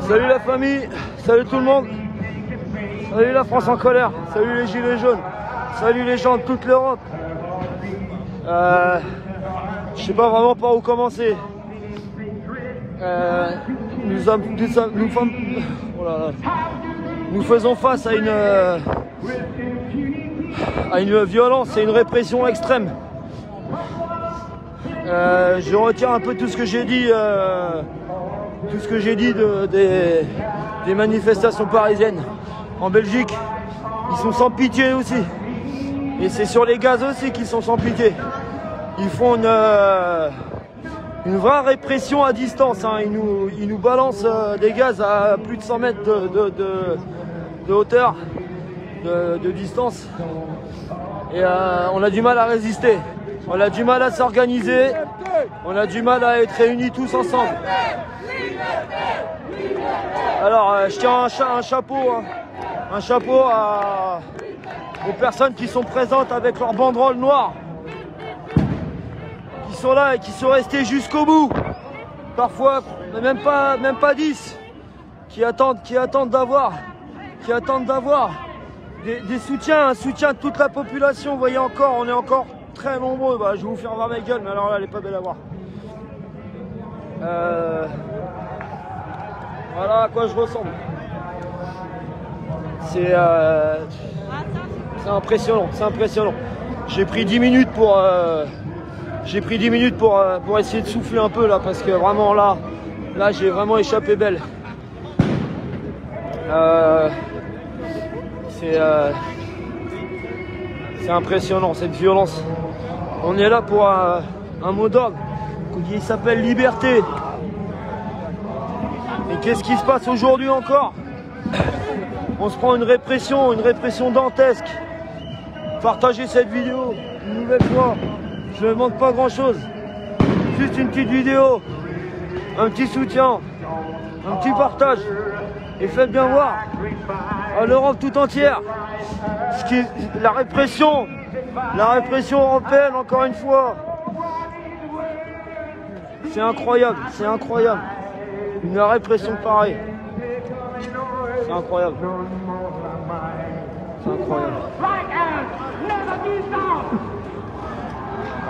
Salut la famille, salut tout le monde, salut la France en colère, salut les gilets jaunes, salut les gens de toute l'Europe. Je sais pas vraiment par où commencer. Nous faisons face à une violence et une répression extrême. Je retiens un peu tout ce que j'ai dit, des manifestations parisiennes. En Belgique, ils sont sans pitié aussi. Et c'est sur les gaz aussi qu'ils sont sans pitié. Ils font une vraie répression à distance. Hein. Ils nous balancent des gaz à plus de 100 mètres de hauteur, de distance. Et on a du mal à résister. On a du mal à s'organiser. On a du mal à être réunis tous ensemble. Alors, je tiens un chapeau aux personnes qui sont présentes avec leur banderole noire, qui sont là et qui sont restées jusqu'au bout. Parfois, même pas 10, qui attendent d'avoir des soutiens, un soutien de toute la population. Vous voyez encore, on est encore très nombreux. Bah, je vais vous faire voir ma gueule, mais alors là, elle est pas belle à voir. Voilà à quoi je ressemble. C'est impressionnant, c'est impressionnant. J'ai pris 10 minutes pour essayer de souffler un peu là, parce que vraiment là j'ai vraiment échappé belle. C'est impressionnant cette violence. On est là pour un mot d'ordre qui s'appelle liberté. Et qu'est-ce qui se passe aujourd'hui encore? On se prend une répression dantesque. Partagez cette vidéo une nouvelle fois. Je ne demande pas grand chose. Juste une petite vidéo, un petit soutien, un petit partage. Et faites bien voir à l'Europe tout entière la répression européenne, encore une fois. C'est incroyable, c'est incroyable. Une répression pareille. C'est incroyable. C'est incroyable.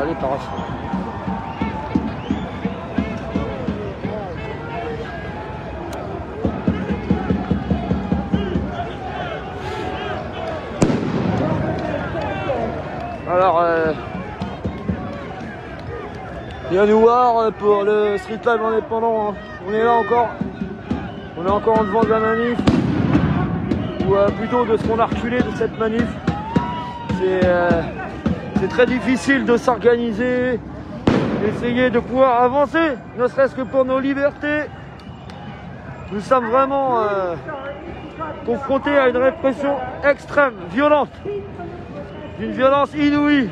Allez, Taras. Alors, viens nous voir pour le Street Live indépendant. Hein. On est là encore. On est encore en devant de la manif. Ou plutôt de ce qu'on a reculé de cette manif. C'est très difficile de s'organiser, d'essayer de pouvoir avancer, ne serait-ce que pour nos libertés. Nous sommes vraiment confrontés à une répression extrême, violente, d'une violence inouïe.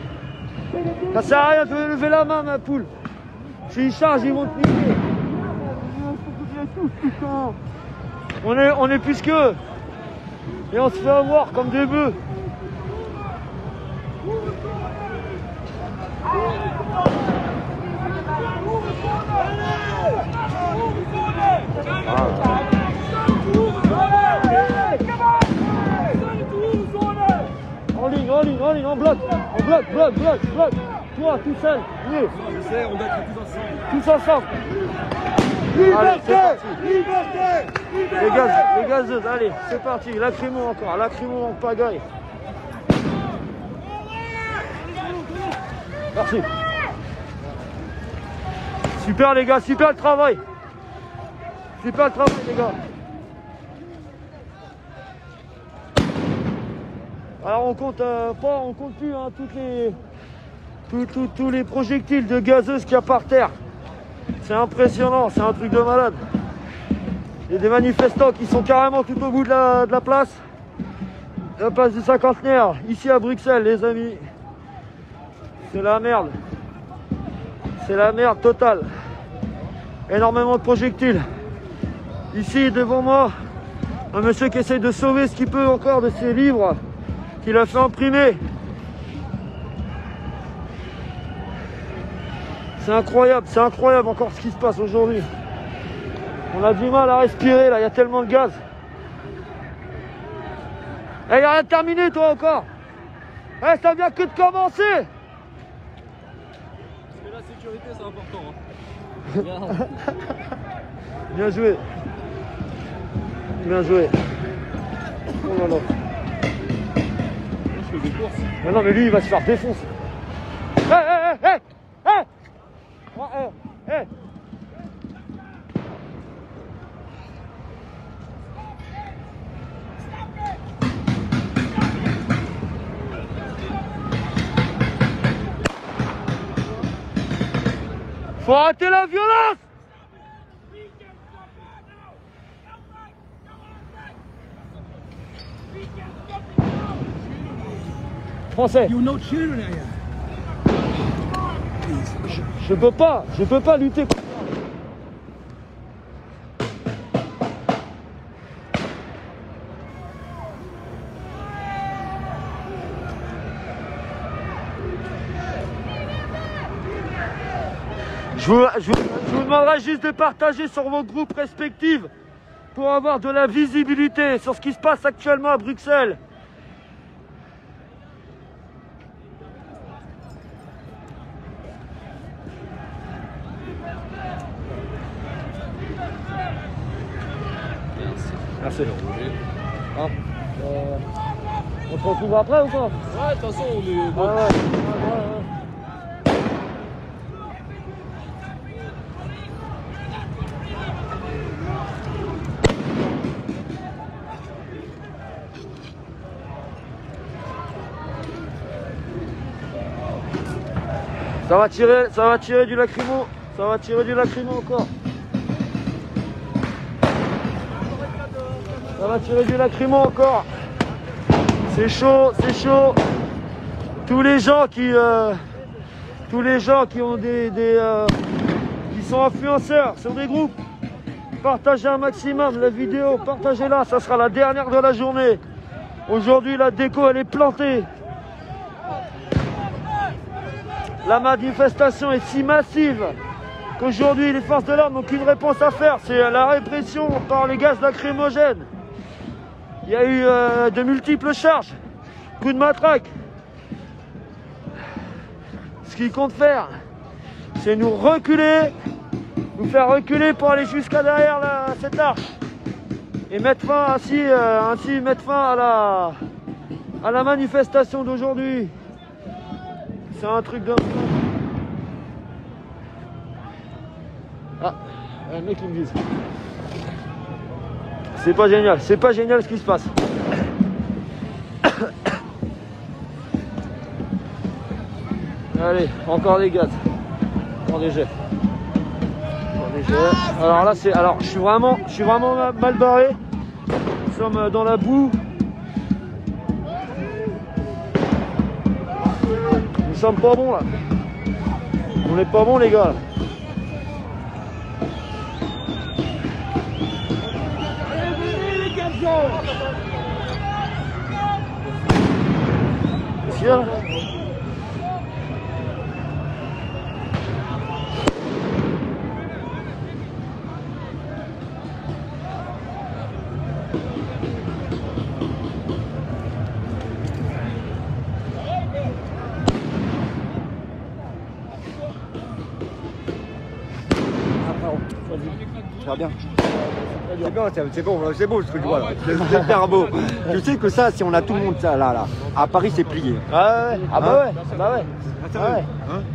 Ça sert à rien de lever la main, ma poule. S'ils chargent, ils vont te piquer. On est plus qu'eux. Et on se fait avoir comme des bœufs. En ligne, en bloc. Toi, tout seul. Oui. Je sais, on doit être tous ensemble. Tous ensemble. Liberté, liberté. Les gazeuses, allez, c'est parti. Lacrymo encore, lacrymo en pagaille. Merci. Super les gars, super le travail. Super le travail les gars. Alors on compte plus hein, tous les projectiles de gazeuses qu'il y a par terre. C'est impressionnant, c'est un truc de malade. Il y a des manifestants qui sont carrément tout au bout de la place. La place du Cinquantenaire, ici à Bruxelles les amis. C'est la merde. C'est la merde totale. Énormément de projectiles. Ici devant moi, un monsieur qui essaie de sauver ce qu'il peut encore de ses livres qu'il a fait imprimer. C'est incroyable encore ce qui se passe aujourd'hui. On a du mal à respirer là, il y a tellement de gaz. Eh, il n'y a rien de terminé toi encore. Eh, ça vient que de commencer. Parce que la sécurité c'est important. Hein. Bien joué. Bien joué. Oh là là. Je fais des courses. Mais non mais lui il va se faire défoncer. Hey. Faut arrêter la violence. Français. Je peux pas lutter. Je vous demanderai juste de partager sur vos groupes respectifs pour avoir de la visibilité sur ce qui se passe actuellement à Bruxelles. Merci. Hein, on se retrouve après ou quoi? Ouais, de toute façon, on est. Ouais. Ça va tirer du lacrymo. Ça va tirer du lacrymo encore. Ça va tirer du lacrymo encore. C'est chaud, c'est chaud. Tous les gens qui ont qui sont influenceurs sur des groupes, partagez un maximum la vidéo, partagez-la, ça sera la dernière de la journée. Aujourd'hui la déco elle est plantée. La manifestation est si massive qu'aujourd'hui les forces de l'ordre n'ont qu'une réponse à faire, c'est la répression par les gaz lacrymogènes. Il y a eu de multiples charges, coups de matraque. Ce qu'ils comptent faire, c'est nous reculer, nous faire reculer pour aller jusqu'à derrière cette arche et mettre fin ainsi mettre fin à la manifestation d'aujourd'hui. C'est un truc de... Ah, un mec qui me dit. C'est pas génial ce qui se passe. Allez, encore des gaz. Encore des jets. Alors là je suis vraiment mal barré. Nous sommes dans la boue. Nous sommes pas bons là. On n'est pas bons les gars là. Qu'est-ce qu'il y a là? Ça va bien. C'est beau ce que je vois là. C'est super beau. Je sais que ça, si on a tout le monde ça là, à Paris c'est plié. Ah ouais.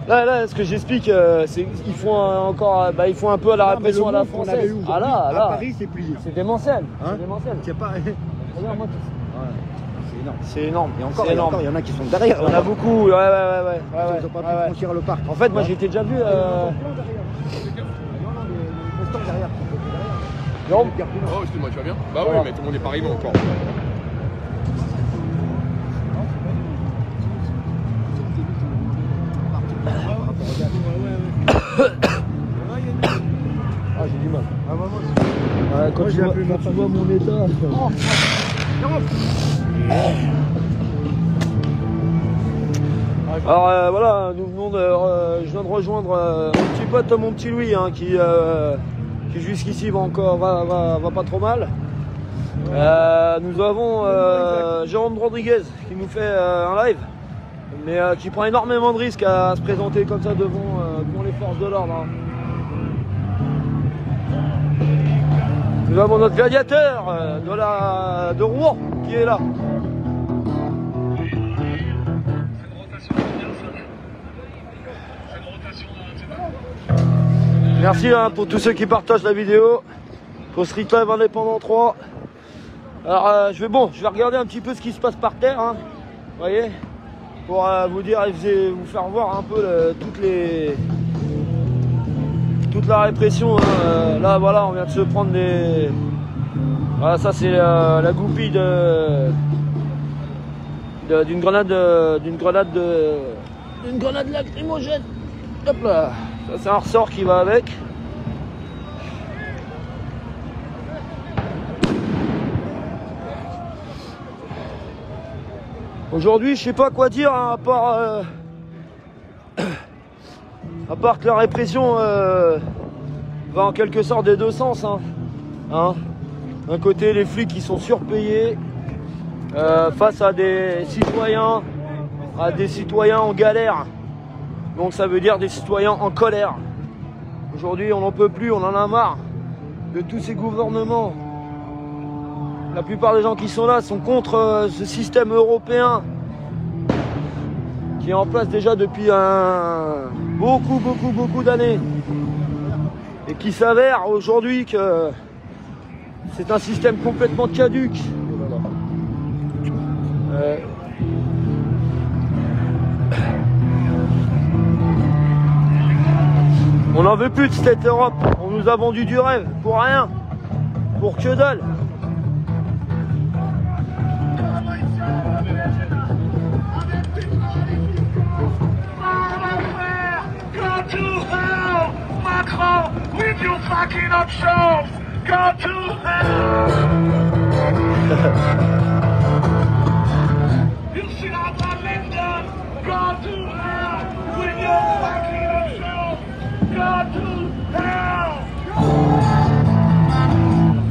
Là, ce que j'explique, c'est qu'ils font encore, ils font un peu à la répression à la française. À Paris c'est plié. C'est démentiel. Hein? C'est démentiel. C'est pas. Regarde, moi, C'est énorme. c'est énorme. Et encore, C'est énorme. il y en a qui sont derrière. Il y en a beaucoup. Ouais. Ils n'ont pas pu franchir le parc. En fait, moi, j'ai été déjà vu. Derrière. Jérôme. Oh, excuse-moi, tu vas bien? Bah oui, mais tout le monde est pareillement encore. Ah, j'ai du mal. Ouais, quand tu vois mon état. Ah, Alors voilà, nous venons je viens de rejoindre mon petit pote, mon petit Louis, hein, qui jusqu'ici va pas trop mal. Nous avons Jérôme Rodriguez qui nous fait un live, mais qui prend énormément de risques à se présenter comme ça devant les forces de l'ordre. Hein. Nous avons notre gladiateur de Rouen qui est là. Merci hein, pour tous ceux qui partagent la vidéo pour Street Live Indépendant 3. Alors je vais regarder un petit peu ce qui se passe par terre, hein, vous voyez, pour vous dire et vous faire voir un peu toute la répression. Hein. Là voilà, on vient de se prendre des... Voilà, ça c'est la goupille d'une grenade lacrymogène. Hop là, ça c'est un ressort qui va avec. Aujourd'hui, je sais pas quoi dire, hein, à part que la répression va en quelque sorte des deux sens. Hein. D'un côté, les flics qui sont surpayés face à des citoyens en galère. Donc ça veut dire des citoyens en colère. Aujourd'hui, on n'en peut plus, on en a marre de tous ces gouvernements. La plupart des gens qui sont là sont contre ce système européen qui est en place déjà depuis beaucoup d'années et qui s'avère aujourd'hui que c'est un système complètement caduque. On n'en veut plus de cette Europe. On nous a vendu du rêve pour rien, pour que dalle. To hell, Macron, with your fucking options. Go to hell. You should have done London. Go to hell, with your fucking options. Go to hell.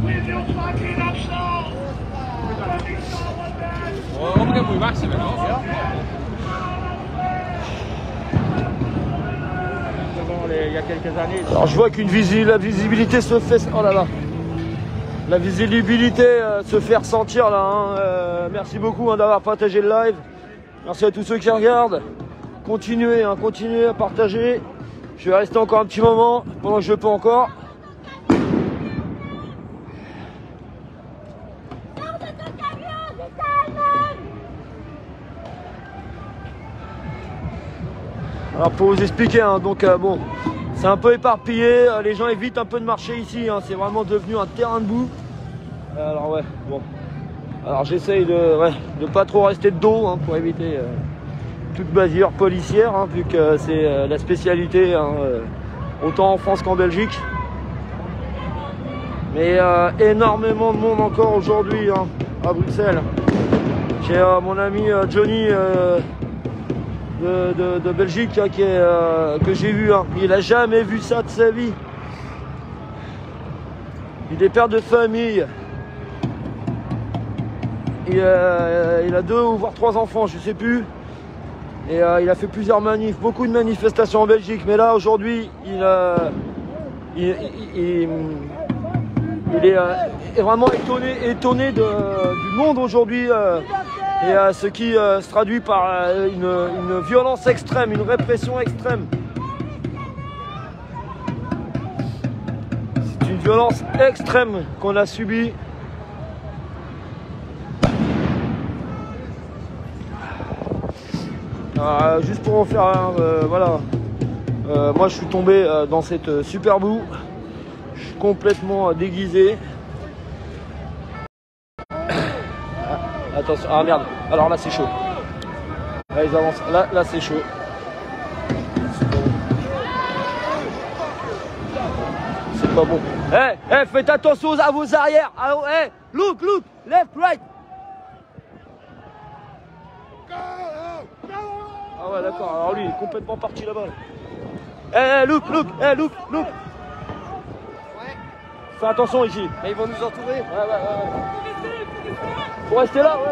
With your fucking options. On begynner mye vokse, men også. Il y a quelques années. Alors je vois la visibilité se fait. Oh là là. La visibilité se fait ressentir là. Hein. Merci beaucoup hein, d'avoir partagé le live. Merci à tous ceux qui regardent. Continuez à partager. Je vais rester encore un petit moment pendant que je peux encore. Alors pour vous expliquer, hein, donc bon, c'est un peu éparpillé, les gens évitent un peu de marcher ici, hein, c'est vraiment devenu un terrain de boue. Alors ouais, bon, alors j'essaye de pas trop rester de dos hein, pour éviter toute bavure policière, hein, vu que c'est la spécialité, hein, autant en France qu'en Belgique. Mais énormément de monde encore aujourd'hui hein, à Bruxelles. J'ai mon ami Johnny de Belgique hein, que j'ai vu, hein. Il a jamais vu ça de sa vie. Il est père de famille. Il a 2 ou voire 3 enfants, je sais plus. Et il a fait plusieurs manifs, beaucoup de manifestations en Belgique. Mais là aujourd'hui, il est vraiment étonné du monde aujourd'hui. Et ce qui se traduit par une violence extrême, une répression extrême. C'est une violence extrême qu'on a subie. Juste pour en faire un, voilà. Moi je suis tombé dans cette super boue. Je suis complètement déguisé. Attention, ah merde, alors là c'est chaud. Là ils avancent, là c'est chaud. C'est pas bon. Eh, faites attention à vos arrières. Eh, look, left, right. Ah ouais, d'accord. Alors lui, il est complètement parti là-bas. Look. Fais attention ici. Mais ils vont nous entourer. Ouais. Faut rester là, ouais.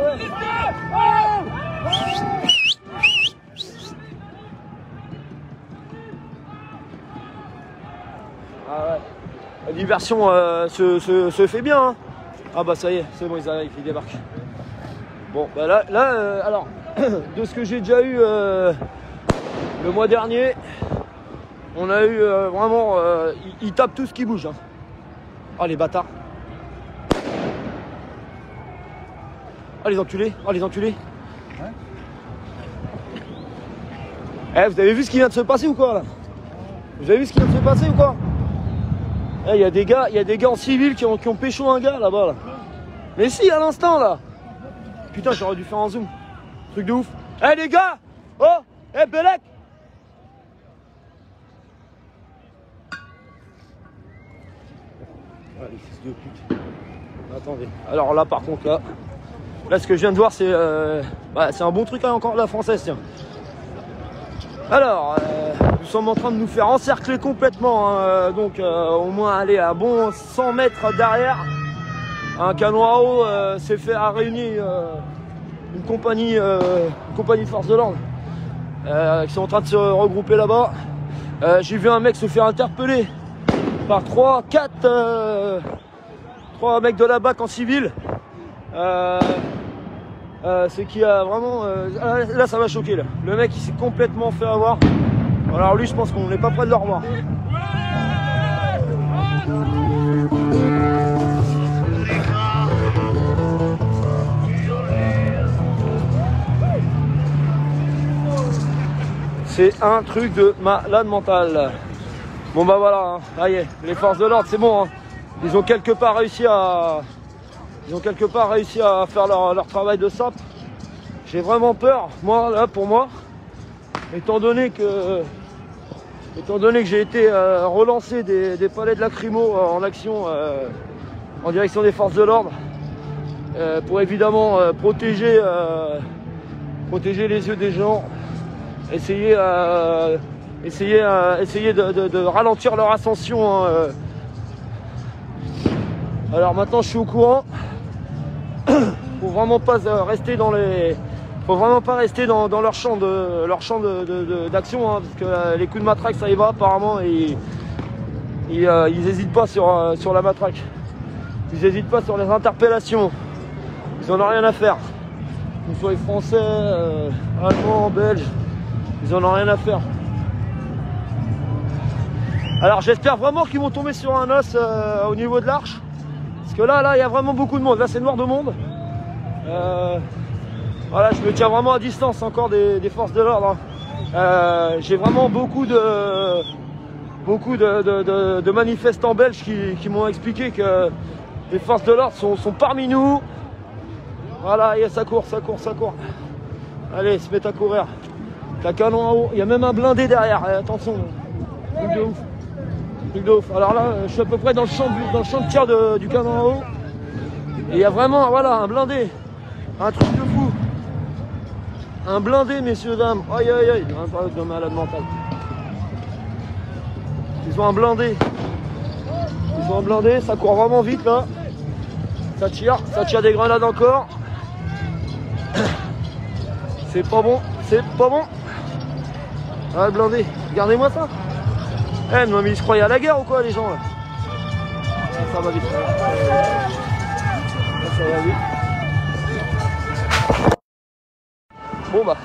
Ah ouais. La diversion se fait bien. Hein. Ah bah ça y est, c'est bon, ils arrivent, ils débarquent. Bon, bah là alors, de ce que j'ai déjà eu le mois dernier, on a eu vraiment, ils tapent tout ce qui bouge. Hein. Oh les bâtards. Oh les enculés. Ouais. Vous avez vu ce qui vient de se passer ou quoi là? Vous avez vu ce qui vient de se passer ou quoi? Il y a des gars en civil qui ont pécho un gars là-bas là. Mais si, à l'instant là. Putain, j'aurais dû faire un zoom. Truc de ouf. Les gars. Oh, Belek. Allez, fils de pute. Attendez. Alors là, par contre, là, ce que je viens de voir, c'est un bon truc hein, encore la française, tiens. Alors, nous sommes en train de nous faire encercler complètement, hein, donc au moins aller à bon 100 mètres derrière. Un canon à eau a réuni une compagnie de force de l'ordre qui sont en train de se regrouper là-bas. J'ai vu un mec se faire interpeller par 3 mecs de la BAC en civil. C'est qui a vraiment... là ça va choquer là. Le mec il s'est complètement fait avoir. Alors lui je pense qu'on n'est pas près de le revoir. C'est un truc de malade mental. Bon bah voilà, hein. Ça y est, les forces de l'ordre c'est bon. Hein. Ils ont quelque part réussi à faire leur travail de sape. J'ai vraiment peur, moi, là, pour moi, étant donné que j'ai été relancé des palets de lacrymo en action en direction des forces de l'ordre pour évidemment protéger les yeux des gens, essayer de ralentir leur ascension. Hein, Alors maintenant je suis au courant. Faut vraiment pas rester dans leur champ d'action, hein, parce que les coups de matraque ça y va apparemment et ils hésitent pas sur la matraque. Ils hésitent pas sur les interpellations. Ils en ont rien à faire. Que ce soit les Français, Allemands, Belges, ils en ont rien à faire. Alors j'espère vraiment qu'ils vont tomber sur un os au niveau de l'arche. Parce que là il y a vraiment beaucoup de monde. Là c'est noir de monde. Voilà, je me tiens vraiment à distance encore des forces de l'ordre. Hein. J'ai vraiment beaucoup de manifestants belges qui m'ont expliqué que les forces de l'ordre sont parmi nous. Voilà, et ça court. Allez, se met à courir. La canon en haut, il y a même un blindé derrière. Attention, truc de ouf. Alors là, je suis à peu près dans le champ de tir du canon en haut. Et il y a vraiment, voilà, un blindé. Un truc de fou. Un blindé, messieurs, dames. Aïe. Un truc de malade mental. Ils ont un blindé. Ça court vraiment vite là. Ça tire des grenades encore. C'est pas bon. Ah, le blindé. Regardez-moi ça. Non mais ils se croyaient à la guerre ou quoi les gens là? Ça va vite. Ça va vite. Bon bah.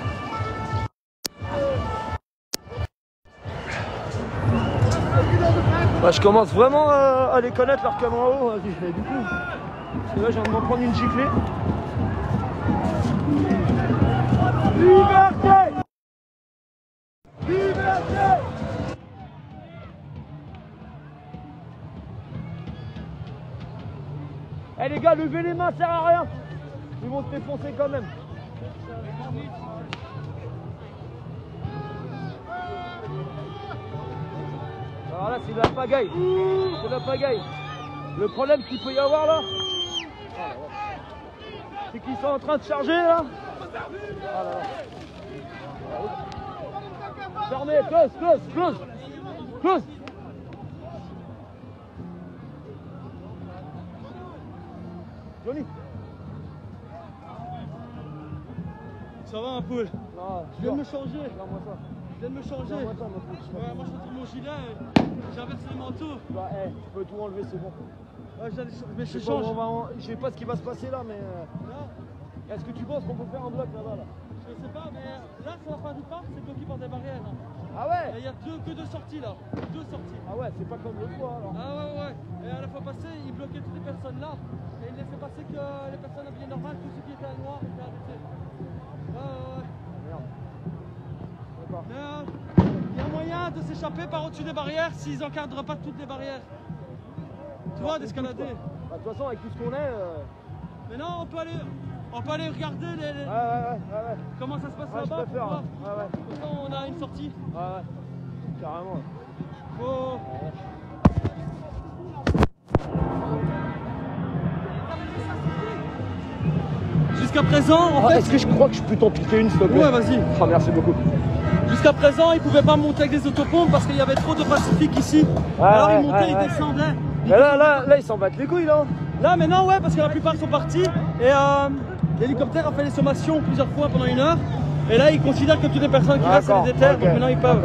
Je commence vraiment à les connaître leur canon à eau. Du coup, parce que là je viens de m'en prendre une giclée. Liberté! Les gars, levez les mains, ça sert à rien. Ils vont se défoncer quand même. Alors là, c'est de la pagaille. Le problème qu'il peut y avoir là, c'est qu'ils sont en train de charger là. fermez, close, close, close, close. Johnny. Ça va un peu. Non, Je viens de me changer. regarde-moi ça. Je viens de me changer. Regarde-moi ça, mon petit. Ouais, moi je retrouve mon gilet. J'ai inversé le manteau. Bah, tu peux tout enlever, c'est bon. Ouais, mais je Je sais change. je sais pas ce qui va se passer là, mais Non, est-ce que tu penses qu'on peut faire un bloc là-bas là? je sais pas, mais là, sur la fin du parc, c'est bloqué par des barrières. Hein. Ah ouais? Et il y a que deux sorties là. Deux sorties. Ah ouais, c'est pas comme l'autre fois alors. Ah ouais. Et à la fois passée, il bloquait toutes les personnes là. Et il laissait passer que les personnes habillées normales, tous ceux qui étaient à noir étaient arrêtés. Ouais. Merde. D'accord. Mais il y a moyen de s'échapper par au-dessus des barrières s'ils encadrent pas toutes les barrières. Tu vois, d'escalader. Bah, de toute façon, avec tout ce qu'on est. Mais non, on peut aller regarder Ouais. comment ça se passe Ouais, je là-bas. préfère. Pour voir. Ouais. Comme ça, on a une sortie. Ouais. Carrément. Faut... Jusqu'à présent, en fait... Est-ce que je crois que je peux t'en piquer une, s'il te plaît? Ouais, vas-y. Oh, merci beaucoup. Jusqu'à présent, ils pouvaient pas monter avec des autopompes parce qu'il y avait trop de Pacifiques ici. Alors ils montaient, ils descendaient. Mais là, ils s'en battent les couilles, là. Là, maintenant, ouais, parce que la plupart sont partis. Et l'hélicoptère a fait les sommations plusieurs fois pendant 1 heure. Et là, ils considèrent que toutes les personnes qui restent, c'est des déterrent. Donc maintenant, ils peuvent.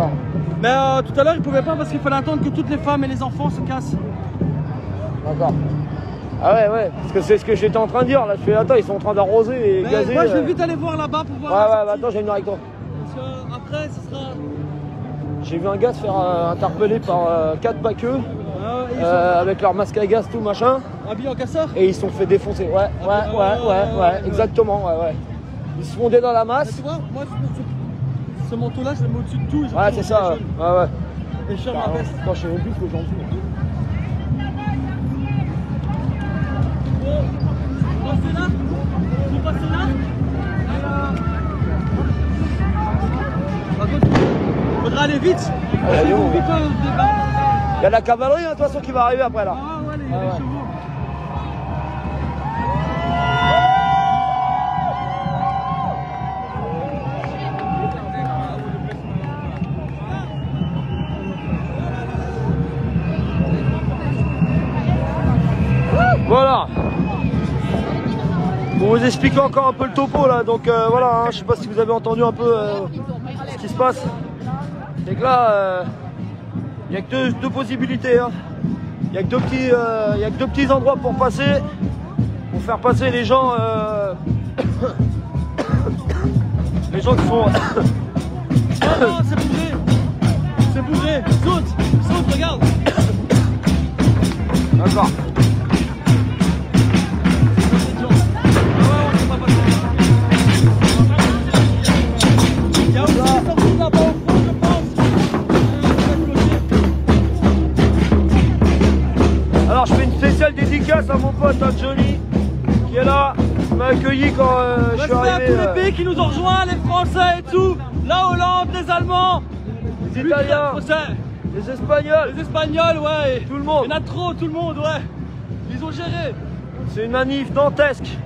Mais tout à l'heure, ils pouvaient pas parce qu'il fallait attendre que toutes les femmes et les enfants se cassent. D'accord. Ah ouais, parce que c'est ce que j'étais en train de dire. Là, je fais, attends, ils sont en train d'arroser et Mais gazer. moi, je vais vite aller voir là-bas pour voir. Ouais, bah attends, je vais venir avec toi. Parce que après, ce sera. J'ai vu un gars se faire interpeller par 4 paqueux Ils sont avec leur masque à gaz, tout machin. habillés en casseur. Et ils se sont fait défoncer. Ouais, exactement, ouais. Ils se fondaient dans la Mais masse. tu vois, moi, ce manteau-là, je le mets au-dessus de tout. Et je Ouais, prends c'est ça, le jaune. ouais. Et je ferme ma Carrément. veste. Attends, je sais même plus ce que j'en dis. Vous passez là. Par contre, faudra aller vite. Allez, on va vite. Vite. Il y a la cavalerie, hein, de toute façon, qui va arriver après là. Ah ouais, les ouais. chevaux. Voilà. Pour vous expliquer encore un peu le topo là, donc voilà, hein, je sais pas si vous avez entendu un peu ce qui se passe. C'est que là, il n'y a que deux possibilités. Hein. Il n'y a que deux petits endroits pour passer, pour faire passer les gens, les gens qui sont. Non, c'est bougé. Saute, regarde. D'accord. Il y a aussi des sorties là-bas au fond, je pense. Alors je fais une spéciale dédicace à mon pote hein, Johnny qui est là, qui m'a accueilli quand je suis Respect à arrivé. tous les pays qui nous ont rejoints, les Français et tout. La Hollande, les Allemands, Les Italiens, les Espagnols, les Espagnols, ouais. tout le monde. Il y en a trop, tout le monde, ouais. Ils ont géré. C'est une manif dantesque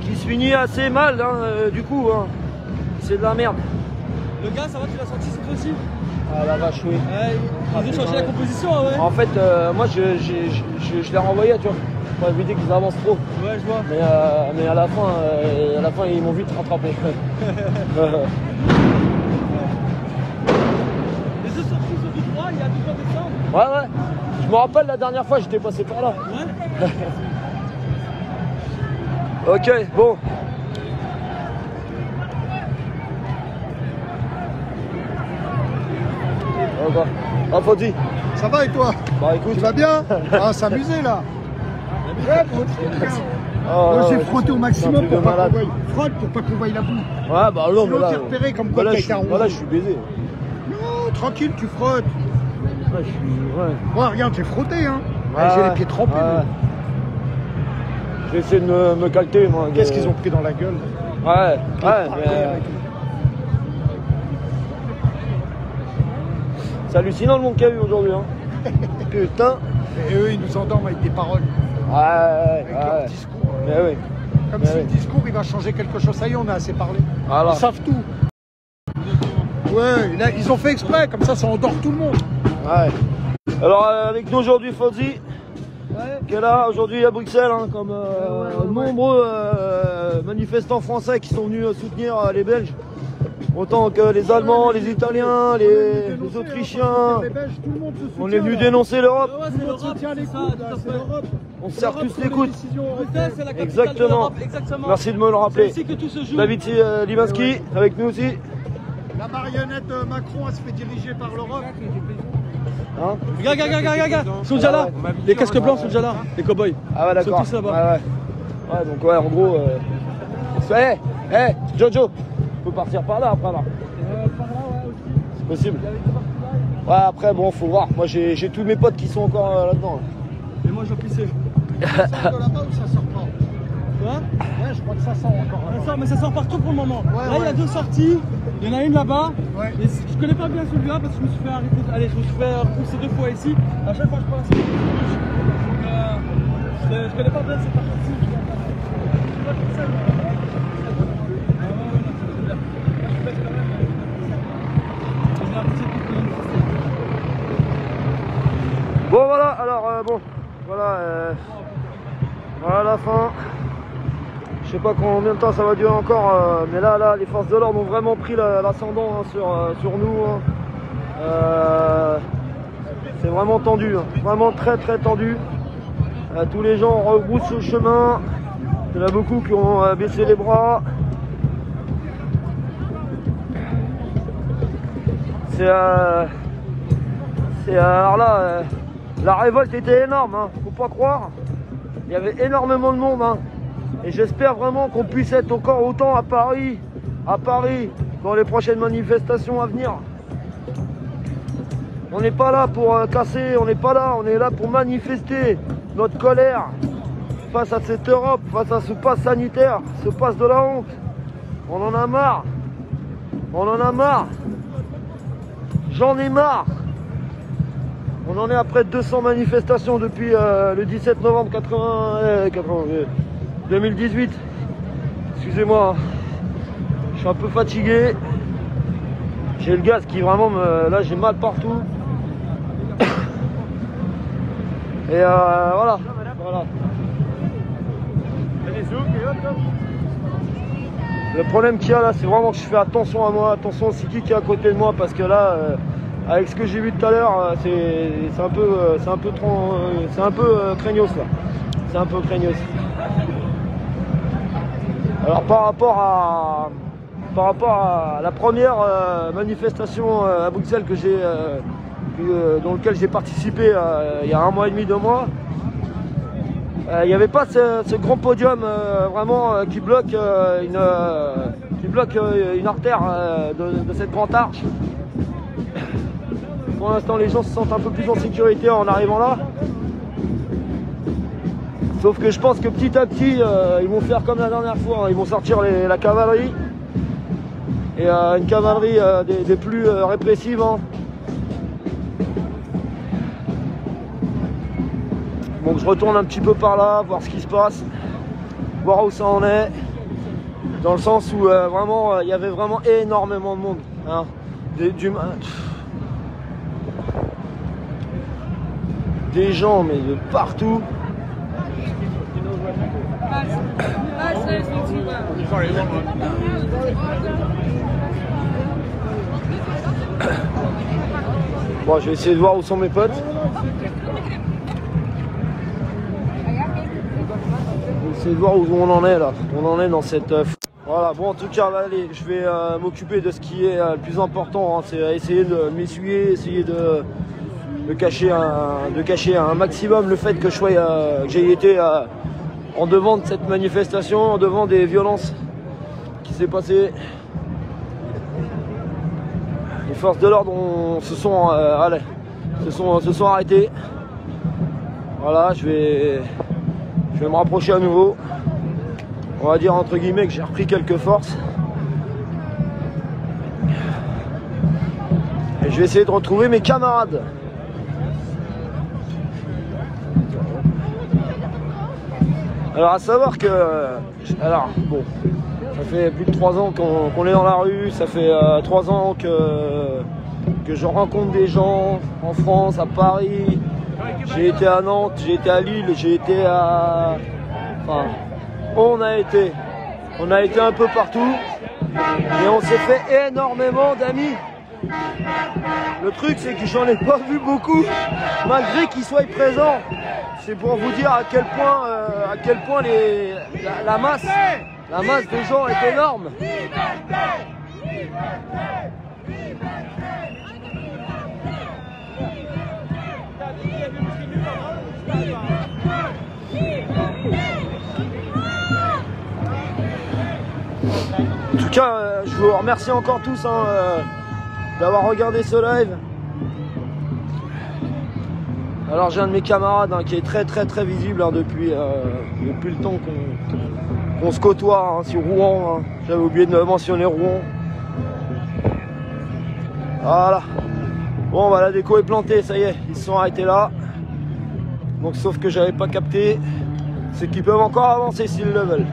qui se finit assez mal hein, du coup. Hein. C'est de la merde. Le gars, ça va, tu l'as senti cette fois-ci? Ah la vache oui. Ouais, ils ont changé la composition, ouais. En fait moi je l'ai renvoyé tu vois pour éviter qu'ils avancent trop. Ouais, je vois. Mais à la fin ils m'ont vite rattrapé. Les deux sorties sont tout droit, il y a tout droit descendre. Ouais. Je me rappelle la dernière fois j'étais passé par là. Ouais. Ok, bon. Ah, Faudy. Ça va et toi? Bah écoute. Tu vas bien? Ah, s'amuser là. Ouais, bon, moi j'ai frotté au maximum pour pas qu'on voie. Frotte pour pas qu'on voie la boue. Ouais, bah non, Sinon, mais là. t'es repéré comme quoi là, t'as je été suis, arrosé. là, je suis baisé. Non, tranquille, tu frottes. Ouais, je suis. Ouais. Moi, regarde, j'ai frotté, hein. Ouais, J'ai les pieds trempés. ouais. Je vais essayer de me calter, moi. Qu'est-ce qu'ils ont pris dans la gueule? Ouais, mais. Arrière et tout. C'est hallucinant le monde qu'il y a eu aujourd'hui. Hein. Putain. Et eux, ils nous endorment avec des paroles, Ouais. avec leur discours. Mais oui. Comme Mais si oui. le discours il va changer quelque chose. Ça y est, on a assez parlé. Voilà. Ils savent tout. Ouais, là, ils ont fait exprès, comme ça endort tout le monde. Ouais. Alors avec nous aujourd'hui Fozzy, qui est là aujourd'hui à Bruxelles, hein, comme nombreux manifestants français qui sont venus soutenir les Belges. Autant que les Allemands, les Italiens, les Autrichiens. On est venu dénoncer l'Europe. On se serre tous les coudes. Exactement. Merci de me le rappeler. David Libanski avec nous aussi. La marionnette Macron, elle se fait diriger par l'Europe. Hein, Regarde, ils sont déjà là. Les casques blancs sont déjà là, les cow-boys. Ah ouais, d'accord. Ils sont tous là-bas. Ouais, donc ouais, en gros. Jojo, on peut partir par là après là. Par là, ouais, aussi. C'est possible. Ouais, après, bon, faut voir. Moi, j'ai tous mes potes qui sont encore là-dedans. Et moi, je vais pisser. Ça sort de là-bas ou ça sort pas? Quoi? Ouais, je crois que ça sort encore. Ça sort, mais ça sort partout pour le moment. Ouais, là, il y a 2 sorties. Il y en a une là-bas. Ouais. Et je connais pas bien celui-là parce que je me suis fait arrêter. Allez, je me suis fait repousser 2 fois ici. À chaque fois, je prends la sortie gauche. Donc, je connais pas bien cette partie-ci. Bon, voilà, alors, voilà la fin. Je sais pas combien de temps ça va durer encore, mais là, les forces de l'ordre ont vraiment pris l'ascendant sur nous. Hein. C'est vraiment tendu, hein. Vraiment très tendu. Tous les gens rebroussent le chemin. Il y en a beaucoup qui ont baissé les bras. Alors là, la révolte était énorme, hein. Faut pas croire. Il y avait énormément de monde, hein. Et j'espère vraiment qu'on puisse être encore autant à Paris, dans les prochaines manifestations à venir. On n'est pas là pour casser, on n'est pas là, on est là pour manifester notre colère face à cette Europe, face à ce pass sanitaire, ce pass de la honte. On en a marre. On en a marre. J'en ai marre. On en est à près de 200 manifestations depuis le 17 novembre 2018. Excusez-moi, je suis un peu fatigué. J'ai le gaz qui vraiment me... Là, j'ai mal partout. Et voilà. Le problème qu'il y a là, c'est vraiment que je fais attention à moi, attention aussi qui est à côté de moi, parce que là, avec ce que j'ai vu tout à l'heure, c'est un peu craignos là. C'est un peu craignos. Alors par rapport à la première manifestation à Bruxelles dans laquelle j'ai participé il y a 1 mois et demi, 2 mois, il n'y avait pas ce grand podium vraiment qui bloque une artère de cette grande arche. Pour l'instant, les gens se sentent un peu plus en sécurité en arrivant là. Sauf que je pense que petit à petit, ils vont faire comme la dernière fois, hein. Ils vont sortir la cavalerie. Et une cavalerie des plus répressives. Hein. Donc je retourne un petit peu par là, voir ce qui se passe, voir où ça en est. Dans le sens où vraiment, il y avait vraiment énormément de monde. Hein. Des gens, mais de partout. Bon, je vais essayer de voir où sont mes potes. Je vais essayer de voir où on en est là. On en est dans cette... Voilà, bon en tout cas, là, allez, je vais m'occuper de ce qui est le plus important. Hein, c'est essayer de m'essuyer, essayer de cacher un maximum le fait que j'ai été en devant de cette manifestation, en devant des violences qui s'est passées. Les forces de l'ordre se sont arrêtées. Voilà, je vais me rapprocher à nouveau. On va dire entre guillemets que j'ai repris quelques forces. Et je vais essayer de retrouver mes camarades. Alors à savoir que... Alors bon, Ça fait plus de 3 ans qu'on est dans la rue, ça fait 3 ans que je rencontre des gens en France, à Paris. J'ai été à Nantes, j'ai été à Lille, j'ai été à... Enfin, on a été un peu partout et on s'est fait énormément d'amis. Le truc, c'est que j'en ai pas vu beaucoup, malgré qu'ils soient présents. C'est pour vous dire à quel point la masse des gens est énorme. En tout cas, je vous remercie encore tous d'avoir regardé ce live. Alors j'ai un de mes camarades qui est très visible depuis le temps qu'on se côtoie sur Rouen. J'avais oublié de mentionner Rouen. Voilà. Bon bah la déco est plantée, ça y est, ils se sont arrêtés là. Donc sauf que j'avais pas capté, c'est qu'ils peuvent encore avancer s'ils le veulent.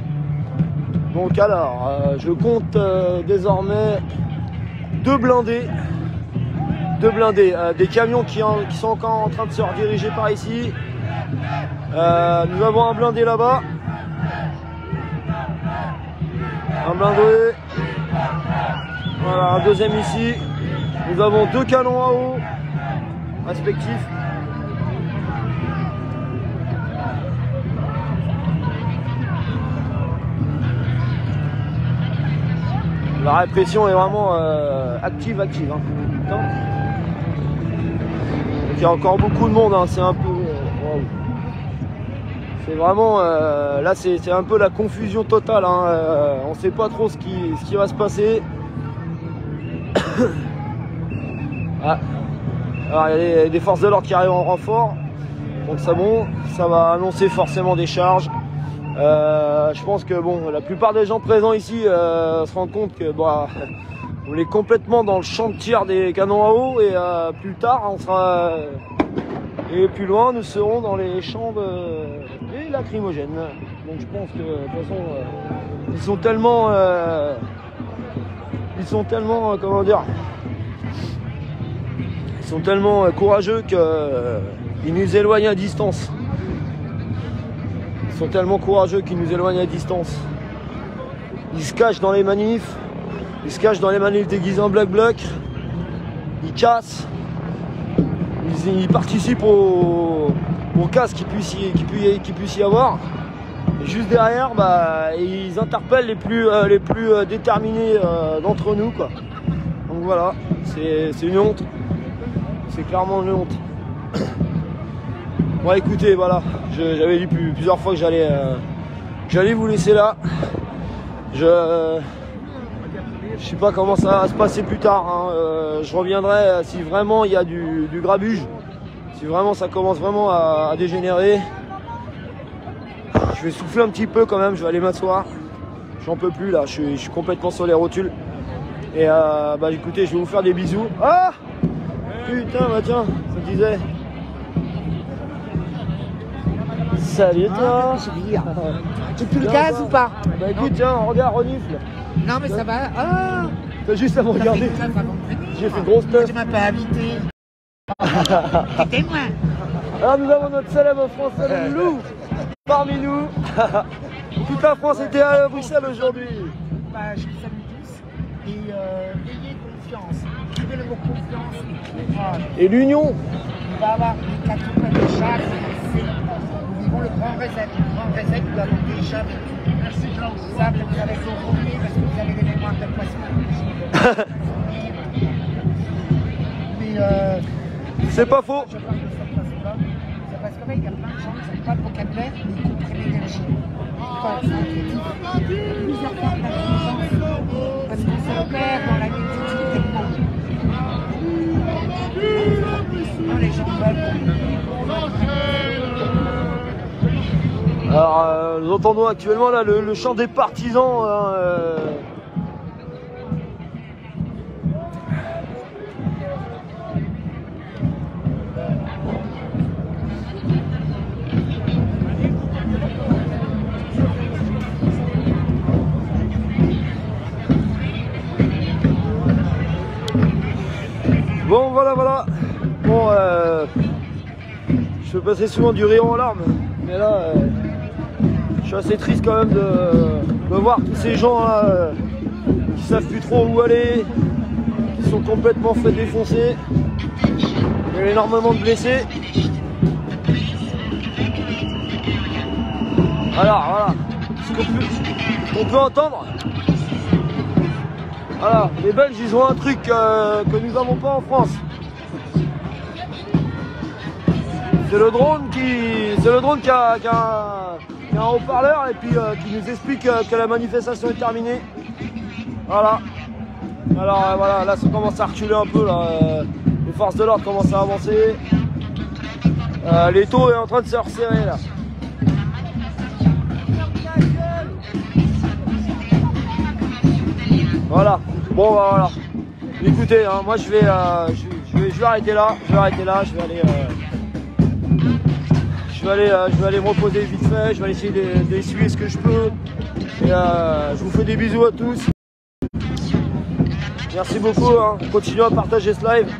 Donc alors, je compte désormais deux blindés, des camions qui sont encore en train de se rediriger par ici. Nous avons un blindé là-bas, un blindé, voilà, un deuxième ici. Nous avons deux canons à eau respectifs. La répression est vraiment active. Hein. Donc, il y a encore beaucoup de monde, hein. C'est un peu... wow. C'est vraiment... là, c'est un peu la confusion totale. Hein. On ne sait pas trop ce qui va se passer. Ah. Alors, il y a des forces de l'ordre qui arrivent en renfort. Donc ça, ça va annoncer forcément des charges. Je pense que bon, la plupart des gens présents ici se rendent compte que bah, on est complètement dans le champ de tir des canons à eau et plus tard on sera et plus loin nous serons dans les champs des lacrymogènes. Donc je pense que de toute façon ils sont tellement comment dire, ils sont tellement courageux qu'ils nous éloignent à distance. Ils sont tellement courageux qu'ils nous éloignent à distance. Ils se cachent dans les manifs. Ils se cachent dans les manifs déguisés en Black Bloc. Ils cassent. Ils participent au casse qu'il puisse y avoir. Et juste derrière, bah, ils interpellent les plus déterminés d'entre nous, quoi. Donc voilà, c'est une honte. C'est clairement une honte. Bon écoutez, voilà, j'avais dit plusieurs fois que j'allais vous laisser là. Je sais pas comment ça va se passer plus tard, hein. Je reviendrai si vraiment il y a du grabuge, si vraiment ça commence vraiment à dégénérer. Je vais souffler un petit peu quand même, je vais aller m'asseoir. J'en peux plus là, je suis complètement sur les rotules. Et bah écoutez, je vais vous faire des bisous. Ah putain, bah tiens, ça me disait. Salut toi. Tu plus le gaz ou pas? Bah écoute, tiens, regarde, renifle. Non mais ça va. Ah, t'as juste à me regarder. J'ai fait une grosse teuf. Tu m'as pas invité. C'était moi. Alors nous avons notre célèbre Français le loup parmi nous. Toute la France était à Bruxelles aujourd'hui. Bah, je vous salue tous et ayez confiance. Écrivez le mot confiance. Et l'union. Il va y avoir des cadeaux comme des chars. Nous vivons le grand reset. Le grand reset, nous l'avons déjà vécu. Merci Jean. Ça, vous avez compris parce que vous avez des mémoires de poisson. Mais c'est pas faux. Je parle de cette façon-là. C'est parce qu'il y a plein de gens qui n'ont pas de vocabulaire, mais ils comprennent l'énergie. Enfin, c'est intuitif. Plusieurs formes d'intelligence. Parce qu'on s'opère dans la multitude des mots. Non, les gens veulent. Alors, nous entendons actuellement là le chant des partisans. Hein, Bon, je fais passer souvent du rire en larmes, mais là, je suis assez triste quand même de voir tous ces gens là qui savent plus trop où aller, qui sont complètement fait défoncer. Il y a énormément de blessés. Alors voilà, ce qu'on peut entendre. Voilà, les Belges ils ont un truc que nous n'avons pas en France. C'est le drone qui a un haut-parleur et puis qui nous explique que la manifestation est terminée. Voilà. Alors voilà, là ça commence à reculer un peu là. Les forces de l'ordre commencent à avancer. L'étau est en train de se resserrer là. Voilà. Bon bah, voilà. Écoutez, hein, moi je vais arrêter là. Je vais aller me reposer vite fait. Je vais essayer d'essuyer ce que je peux. Et je vous fais des bisous à tous. Merci beaucoup. Hein. Continuez à partager ce live.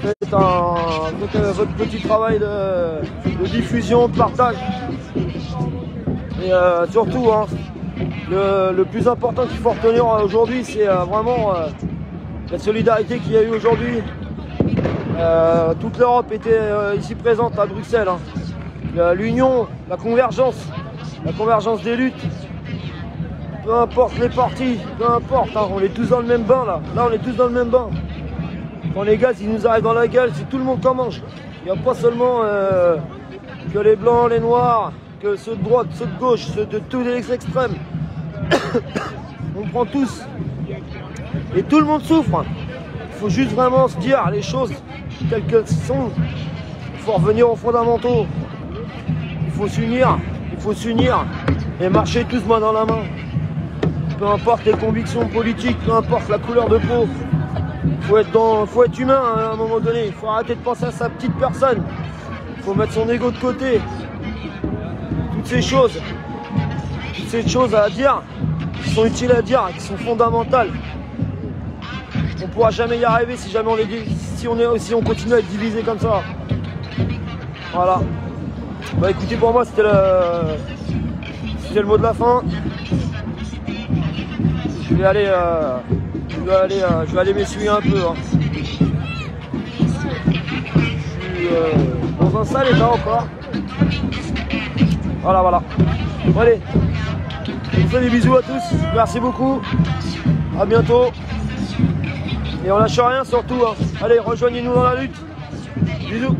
Faites votre petit travail de diffusion, de partage. Et surtout, hein, le plus important qu'il faut retenir aujourd'hui, c'est vraiment la solidarité qu'il y a eu aujourd'hui. Toute l'Europe était ici présente à Bruxelles. Hein. L'union, la convergence des luttes. Peu importe les partis, peu importe, hein, on est tous dans le même bain là. Là, on est tous dans le même bain. Quand les gaz ils nous arrivent dans la gueule, c'est tout le monde qui en mange. Il n'y a pas seulement que les blancs, les noirs, que ceux de droite, ceux de gauche, ceux de tous les extrêmes. On prend tous. Et tout le monde souffre. Il faut juste vraiment se dire les choses telles qu'elles sont. Il faut revenir aux fondamentaux. Il faut s'unir et marcher tous main dans la main. Peu importe les convictions politiques, peu importe la couleur de peau. Faut être humain hein, à un moment donné. Il faut arrêter de penser à sa petite personne. Il faut mettre son ego de côté. Toutes ces choses à dire, qui sont utiles à dire, qui sont fondamentales. On ne pourra jamais y arriver si jamais si on continue à être divisé comme ça. Voilà. Bah écoutez, pour moi c'était le mot de la fin. Je vais aller m'essuyer un peu. Hein. Je suis dans un sale état encore. Voilà. Bon, allez, je vous fais des bisous à tous. Merci beaucoup. À bientôt. Et on lâche rien surtout. Hein. Allez, rejoignez-nous dans la lutte. Bisous.